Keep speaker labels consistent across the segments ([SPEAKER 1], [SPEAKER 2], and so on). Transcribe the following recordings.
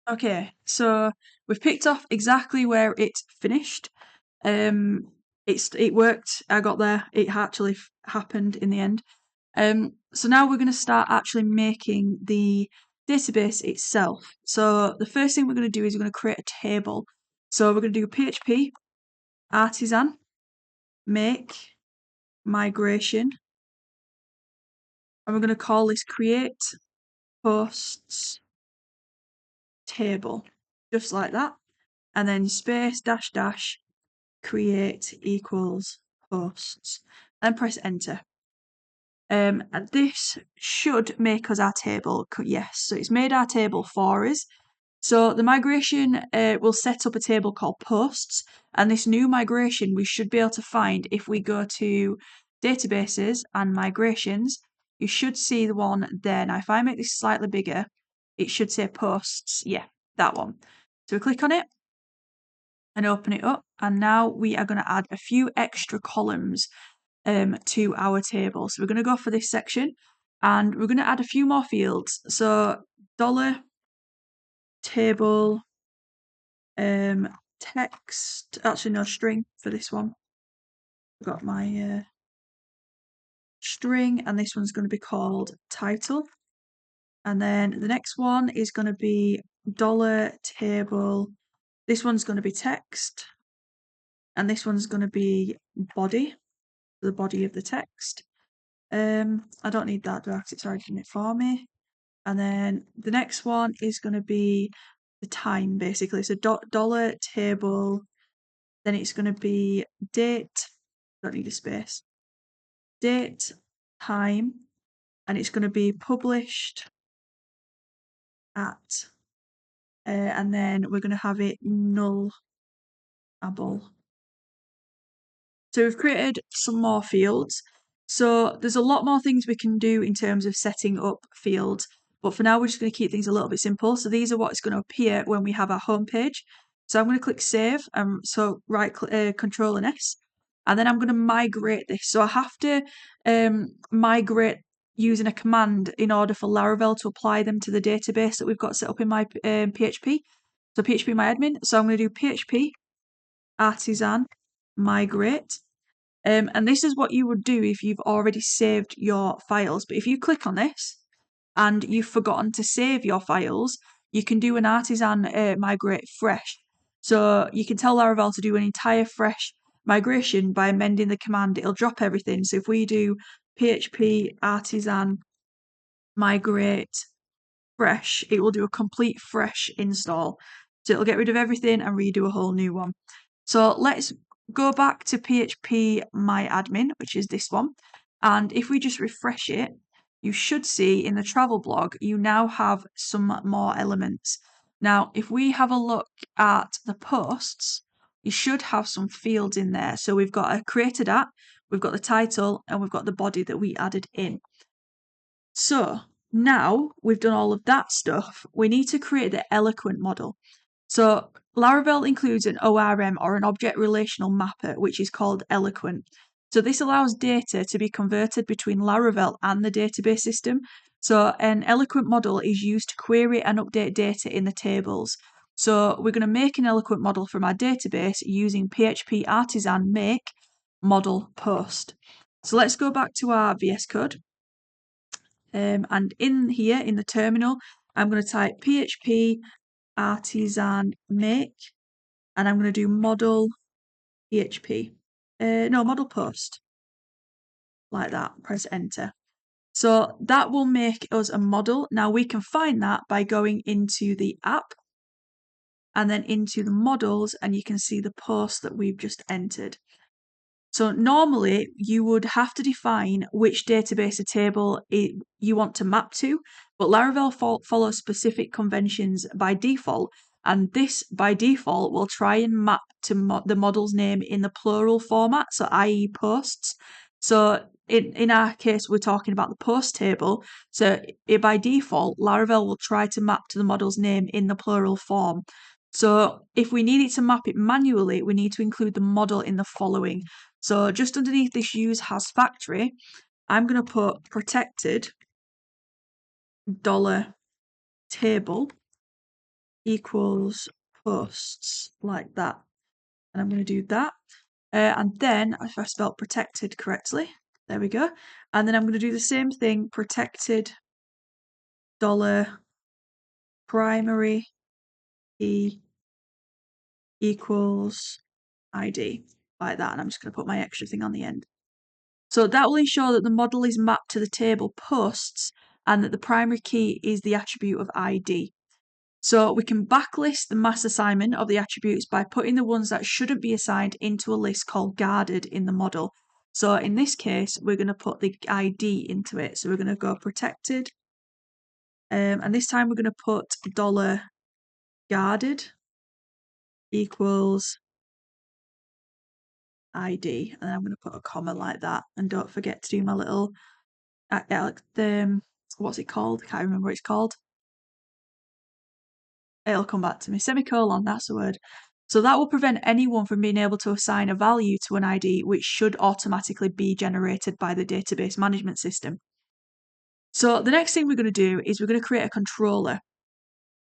[SPEAKER 1] Okay, so we've picked off exactly where it finished. It worked. I got there. It actually happened in the end. So now we're going to start actually making the database itself. So the first thing we're going to do is we're going to create a table. So we're going to do PHP artisan make migration, and we're going to call this create posts table, just like that, and then space dash dash create equals posts, and press enter. And this should make us our table. Yes, so it's made our table for us. So the migration will set up a table called posts, and this new migration we should be able to find if we go to databases and migrations. You should see the one there. Now, if I make this slightly bigger, it should say posts. Yeah, that one. So we click on it and open it up, and now we are going to add a few extra columns to our table. So we're going to go for this section, and we're going to add a few more fields. So dollar table text, actually no, string for this one. I've got my string, and this one's going to be called title. And then the next one is going to be dollar table. This one's going to be text, and this one's going to be body, the body of the text. I don't need that, do I? 'Cause it's already done it for me. And then the next one is going to be the time, basically. So dollar table, then it's going to be date, don't need a space, date, time, and it's going to be published at, and then we're going to have it nullable. So we've created some more fields. So there's a lot more things we can do in terms of setting up fields, but for now we're just going to keep things a little bit simple. So these are what's going to appear when we have our home page. So I'm going to click save, so right click, Control and S, and then I'm going to migrate this. So I have to migrate using a command in order for Laravel to apply them to the database that we've got set up in my PHP. So PHP my admin. So I'm going to do PHP artisan migrate. And this is what you would do if you've already saved your files. But if you click on this and you've forgotten to save your files, you can do an artisan migrate fresh. So you can tell Laravel to do an entire fresh migration by amending the command. It'll drop everything. So if we do PHP artisan migrate fresh, it will do a complete fresh install. So it'll get rid of everything and redo a whole new one. So let's go back to PHP my admin, which is this one. And if we just refresh it, you should see in the travel blog, you now have some more elements. Now, if we have a look at the posts, you should have some fields in there. So we've got a created at, we've got the title, and we've got the body that we added in. So now we've done all of that stuff, we need to create the eloquent model. So Laravel includes an ORM, or an object relational mapper, which is called eloquent. So this allows data to be converted between Laravel and the database system. So an eloquent model is used to query and update data in the tables. So we're going to make an eloquent model from our database using PHP artisan make model post. So let's go back to our VS Code. And in here, in the terminal, I'm going to type PHP artisan make, and I'm going to do model PHP. No, model post. Like that. Press enter. So that will make us a model. Now we can find that by going into the app and then into the models, and you can see the post that we've just entered. So normally you would have to define which database or table you want to map to, but Laravel follows specific conventions by default, and this by default will try and map to the model's name in the plural format, so i.e. posts. So in our case, we're talking about the post table. So by default, Laravel will try to map to the model's name in the plural form. So if we need it to map it manually, we need to include the model in the following. So just underneath this use has factory, I'm going to put protected dollar table, equals posts, like that. And I'm going to do that. And then, if I spelled protected correctly, there we go. And then I'm going to do the same thing, protected dollar primary key equals ID, like that. And I'm just going to put my extra thing on the end. So that will ensure that the model is mapped to the table posts and that the primary key is the attribute of ID. So we can backlist the mass assignment of the attributes by putting the ones that shouldn't be assigned into a list called guarded in the model. So in this case, we're going to put the ID into it. So we're going to go protected. And this time we're going to put dollar guarded equals ID. And I'm going to put a comma like that. And don't forget to do my little, what's it called? I can't remember what it's called. It'll come back to me. Semicolon, that's the word. So that will prevent anyone from being able to assign a value to an ID which should automatically be generated by the database management system. So the next thing we're going to do is we're going to create a controller.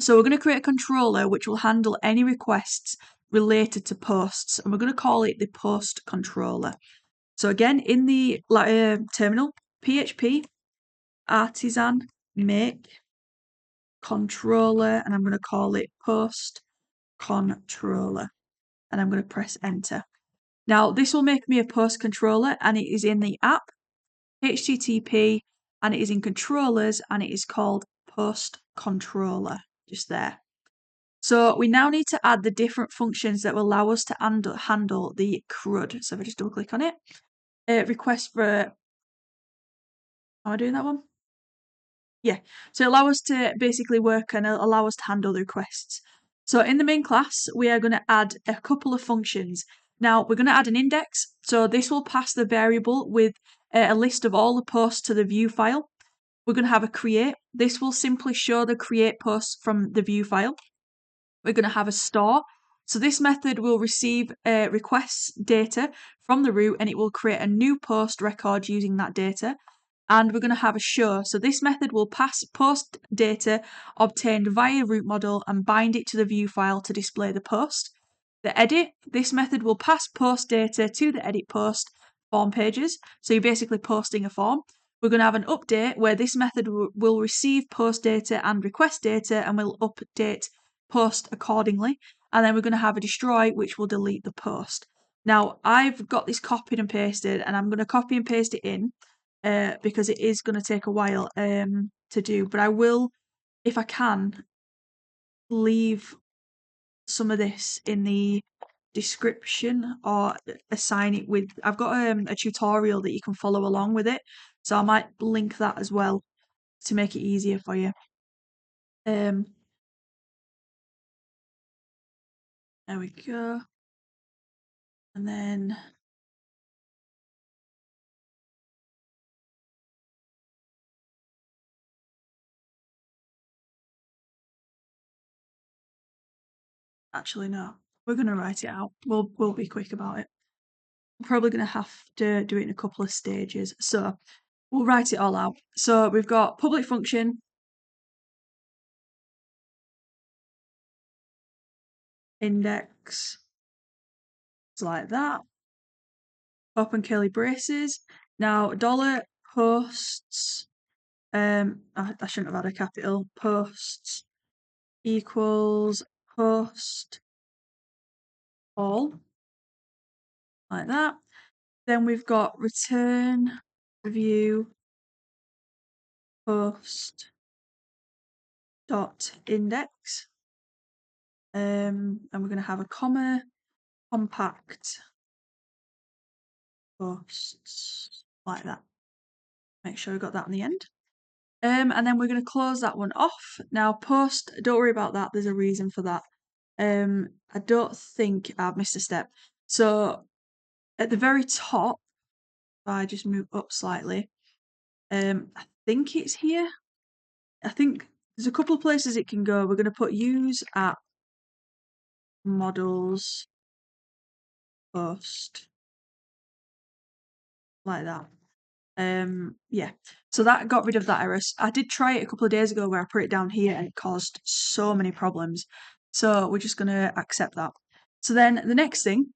[SPEAKER 1] So we're going to create a controller which will handle any requests related to posts, and we're going to call it the post controller. So again, in the terminal, PHP artisan make controller, and I'm going to call it post controller, and I'm going to press enter. Now this will make me a post controller, and it is in the app HTTP, and it is in controllers, and it is called post controller, just there. So we now need to add the different functions that will allow us to handle the CRUD. So if I just double click on it, request for, am I doing that one? Yeah, so allow us to basically work and allow us to handle the requests. So in the main class, we are going to add a couple of functions. Now we're going to add an index. So this will pass the variable with a list of all the posts to the view file. We're going to have a create. This will simply show the create posts from the view file. We're going to have a store. So this method will receive requests data from the root, and it will create a new post record using that data. And we're going to have a show. So this method will pass post data obtained via root model and bind it to the view file to display the post. The edit, this method will pass post data to the edit post form pages. So you're basically posting a form. We're going to have an update where this method will receive post data and request data and will update post accordingly. And then we're going to have a destroy, which will delete the post. Now, I've got this copied and pasted, and I'm going to copy and paste it in because it is going to take a while to do. But I will, if I can, leave some of this in the description or assign it with. I've got a tutorial that you can follow along with it, so I might link that as well to make it easier for you. There we go. And then actually no, we're gonna write it out. We'll be quick about it. We're probably gonna have to do it in a couple of stages, so we'll write it all out. So we've got public function, index, like that. Open curly braces. Now dollar posts. I shouldn't have had a capital. Posts equals post all, like that. Then we've got return review post dot index. And we're going to have a comma compact posts, like that. Make sure we got that on the end. And then we're going to close that one off. Now post, don't worry about that. There's a reason for that. I don't think I've missed a step. So at the very top, if I just move up slightly, I think it's here. I think there's a couple of places it can go. We're going to put use app models post, like that. Yeah, so that got rid of that error. I did try it a couple of days ago where I put it down here and it caused so many problems. So we're just going to accept that. So then the next thing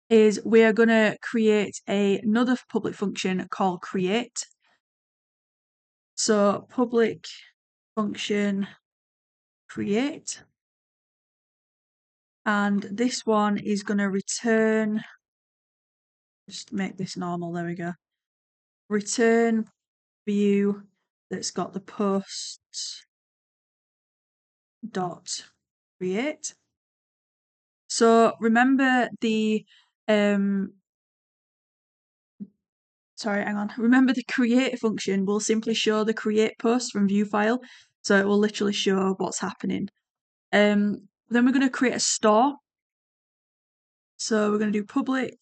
[SPEAKER 1] is we are going to create another public function called create. So public function create. And this one is going to return, just make this normal, there we go. Return view that's got the posts dot create. So remember the remember the create function will simply show the create post from view file. So it will literally show what's happening. Then we're going to create a store. So we're going to do public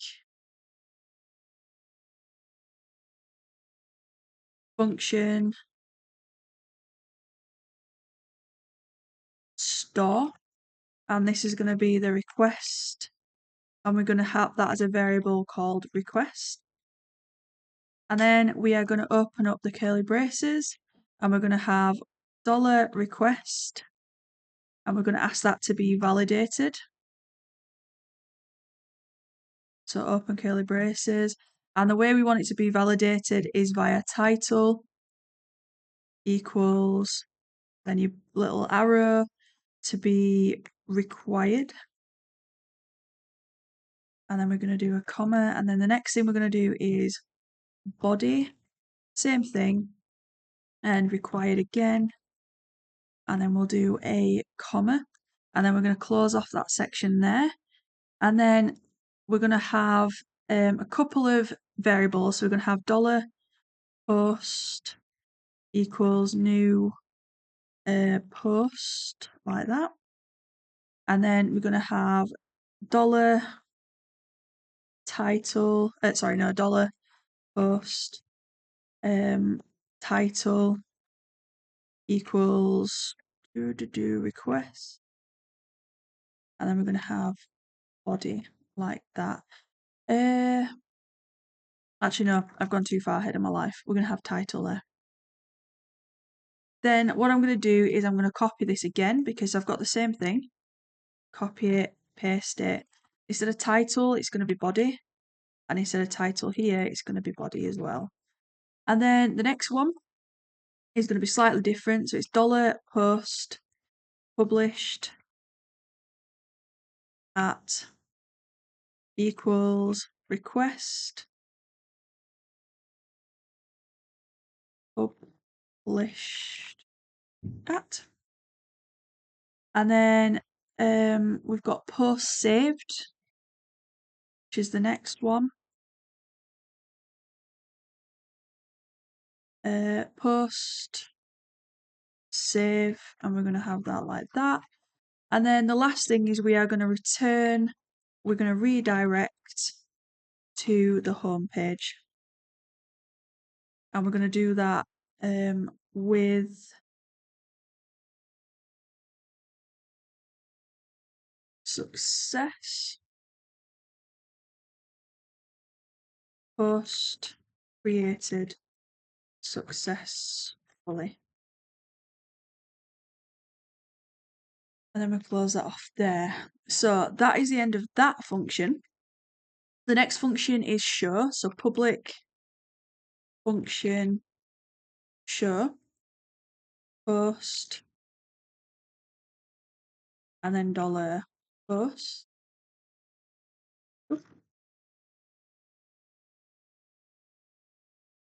[SPEAKER 1] function store. And this is going to be the request. And we're going to have that as a variable called request. And then we are going to open up the curly braces and we're going to have $request and we're going to ask that to be validated. So open curly braces. And the way we want it to be validated is via title equals, then your little arrow to be required. And then we're going to do a comma. And then the next thing we're going to do is body, same thing, and required again. And then we'll do a comma. And then we're going to close off that section there. And then we're going to have a couple of variables. So we're going to have $post equals new post, like that. And then we're going to have dollar title, dollar post title equals request. And then we're going to have body like that. Actually, no, I've gone too far ahead of my life. We're going to have title there. Then what I'm going to do is I'm going to copy this again because I've got the same thing. Copy it, paste it. Instead of title, it's going to be body. And instead of title here, it's going to be body as well. And then the next one is going to be slightly different. So it's $post published at equals request published at. And then we've got post saved, which is the next one. Post save, and we're going to have that like that. And then the last thing is we are going to return, we're going to redirect to the home page. And we're going to do that with success post created successfully. And then we close that off there. So that is the end of that function. The next function is show. So public function show post and then $post.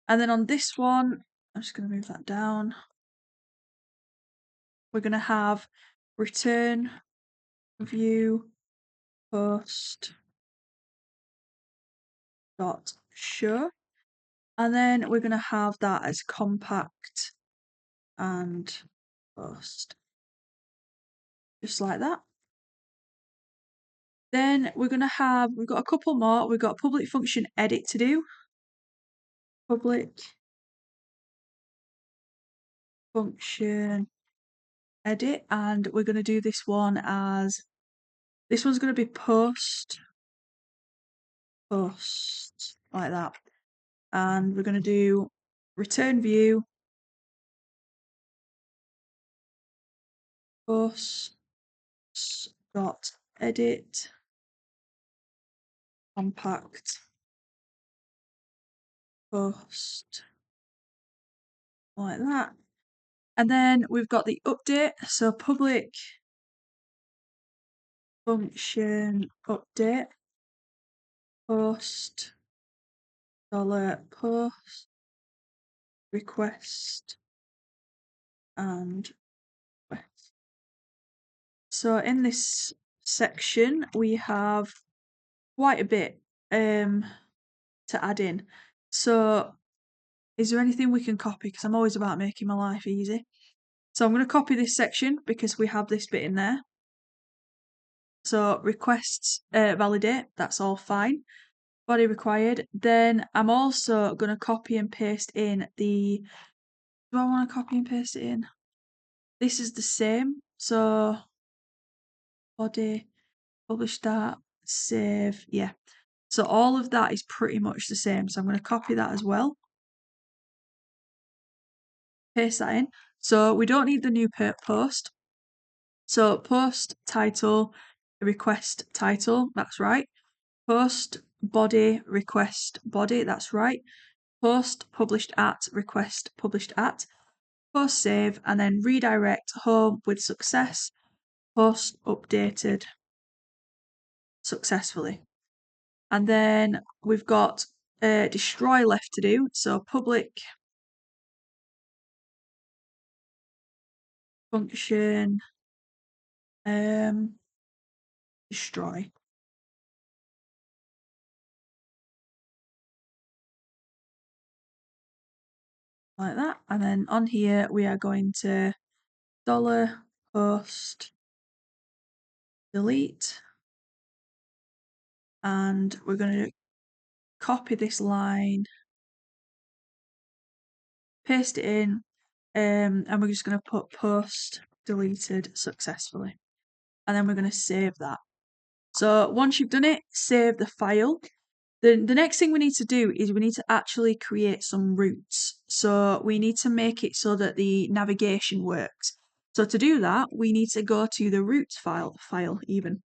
[SPEAKER 1] And then on this one, I'm just going to move that down. We're going to have return view post dot show. And then we're going to have that as compact and post. Just like that. Then we're going to have, we've got a couple more. We've got public function edit to do. Public function edit. And we're going to do this one as, this one's going to be post, like that. And we're going to do return view, post, dot edit compact post like that. And then we've got the update, so public function update post $post request and request. So in this section we have quite a bit to add in. So is there anything we can copy? Because I'm always about making my life easy. So I'm going to copy this section because we have this bit in there. So requests validate, that's all fine. Body required. Then I'm also going to copy and paste in the. Do I want to copy and paste it in? This is the same. So body, publish that, save. Yeah. So all of that is pretty much the same. So I'm going to copy that as well. Paste that in. So we don't need the new post. So post title, request title, that's right. Post body, request body, that's right. Post published at, request published at. Post save, and then redirect home with success. Post updated successfully. And then we've got destroy left to do. So public function destroy. Like that. And then on here we are going to $post delete. And we're going to copy this line, paste it in, and we're just going to put post deleted successfully. And then we're going to save that. So once you've done it, save the file. The next thing we need to do is we need to actually create some routes. So we need to make it so that the navigation works. So to do that, we need to go to the routes file even.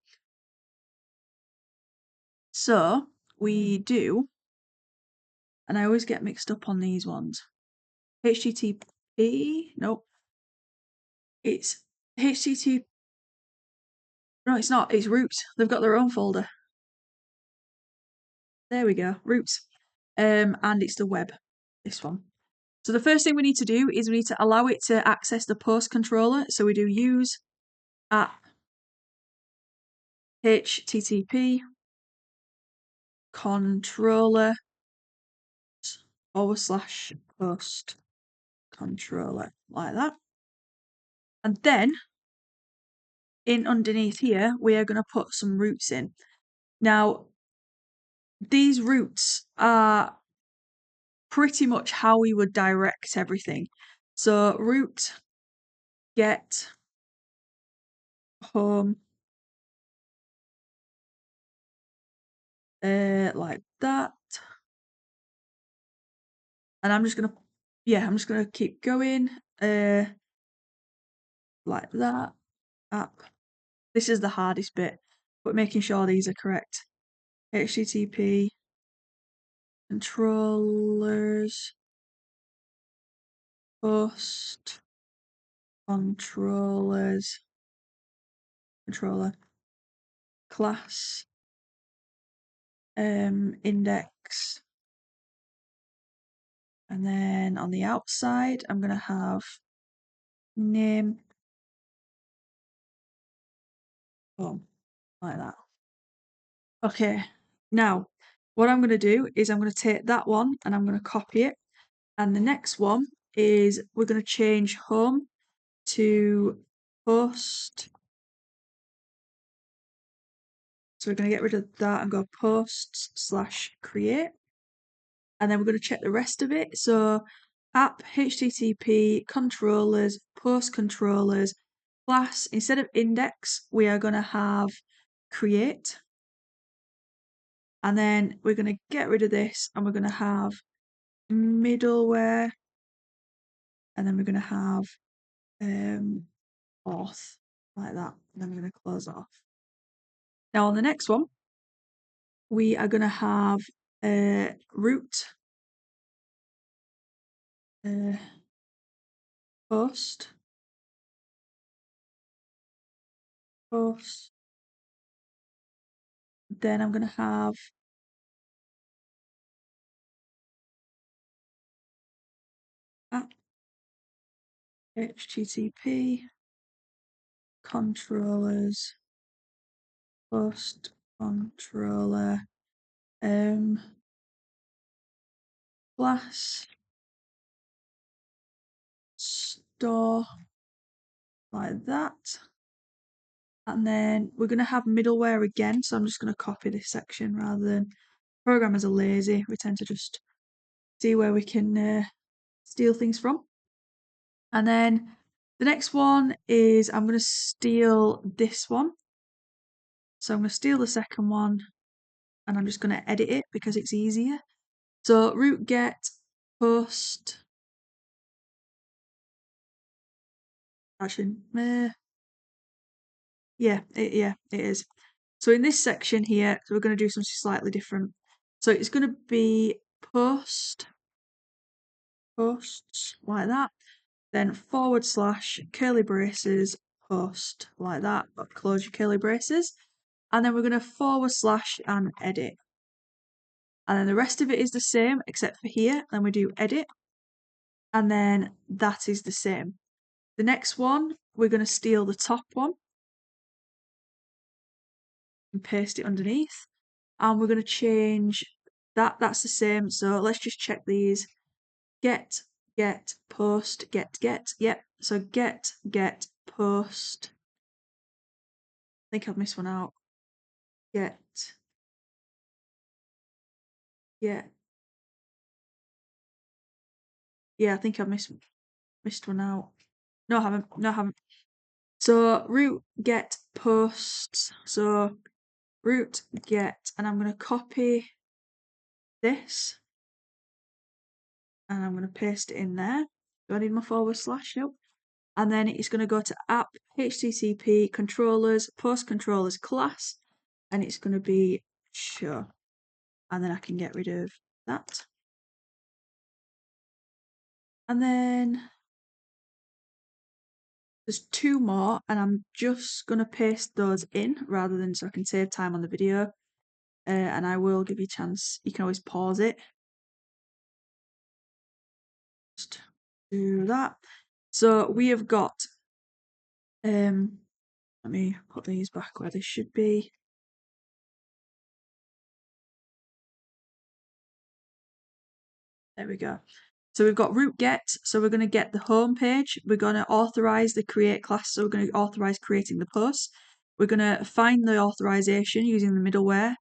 [SPEAKER 1] So we do, and I always get mixed up on these ones. HTTP, nope. It's HTTP. No, it's not. It's routes. They've got their own folder. There we go, routes. And it's the web, this one. So the first thing we need to do is we need to allow it to access the post controller. So we do use app HTTP controller / post controller, like that. And then in underneath here, we are going to put some routes in. Now, these routes are pretty much how we would direct everything. So route get home like that. And I'm just gonna keep going like that. App. This is the hardest bit, but making sure these are correct. HTTP controllers post controllers controller class index, and then on the outside I'm gonna have name home, like that. Okay, now what I'm gonna do is I'm gonna take that one and I'm gonna copy it, and the next one is we're gonna change home to post. So we're going to get rid of that and go post / create. And then we're going to check the rest of it. So app, HTTP, controllers, post controllers, class. Instead of index, we are going to have create. And then we're going to get rid of this and we're going to have middleware. And then we're going to have auth, like that. And then we're going to close off. Now on the next one, we are going to have root post. Then I'm going to have HTTP controllers post controller class store like that. And then we're going to have middleware again, so I'm just going to copy this section rather than programmers are lazy. We tend to just see where we can steal things from. And then the next one is I'm going to steal this one. So I'm going to steal the second one and I'm just going to edit it because it's easier. So root get post. Actually, yeah, it is. So in this section here, so we're going to do something slightly different. So it's going to be posts like that, then / curly braces post like that, but close your curly braces, and then we're going to / and edit. And then the rest of it is the same except for here. Then we do edit, and then that is the same. The next one, we're going to steal the top one and paste it underneath. And we're going to change that. That's the same. So let's just check these. Get, post, get. Yep. So get, post. I think I've missed one out. Get. Yeah, I think I've missed one out. No, I haven't. No, I haven't. So root get posts. So root get, and I'm going to copy this, and I'm going to paste it in there. Do I need my / Nope. And then it's going to go to app HTTP controllers post controllers class, and it's going to be show, and then I can get rid of that. And then there's two more, and I'm just going to paste those in rather than so I can save time on the video. And I will give you a chance. You can always pause it. Just do that. So we have got, let me put these back where they should be. There we go. So we've got root get, so we're going to get the home page. We're going to authorize the create class, so we're going to authorize creating the post. We're going to find the authorization using the middleware,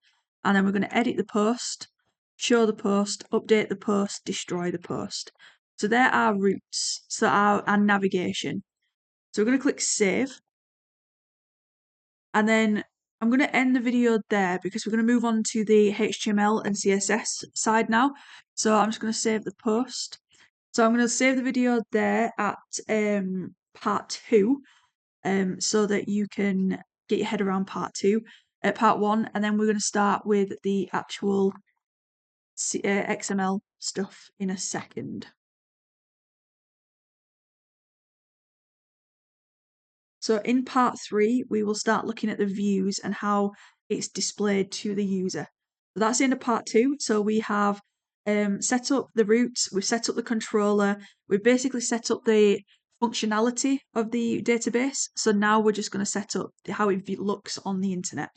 [SPEAKER 1] and then we're going to edit the post, show the post, update the post, destroy the post. So there are routes, so our navigation. So we're going to click save, and then I'm going to end the video there because we're going to move on to the HTML and CSS side now. So I'm just going to save the post. So I'm going to save the video there at part 2, so that you can get your head around part 2, part 1, and then we're going to start with the actual XML stuff in a second. So in part 3, we will start looking at the views and how it's displayed to the user. So that's the end of part 2. So we have set up the routes, we've set up the controller, we've basically set up the functionality of the database. So now we're just going to set up how it looks on the internet.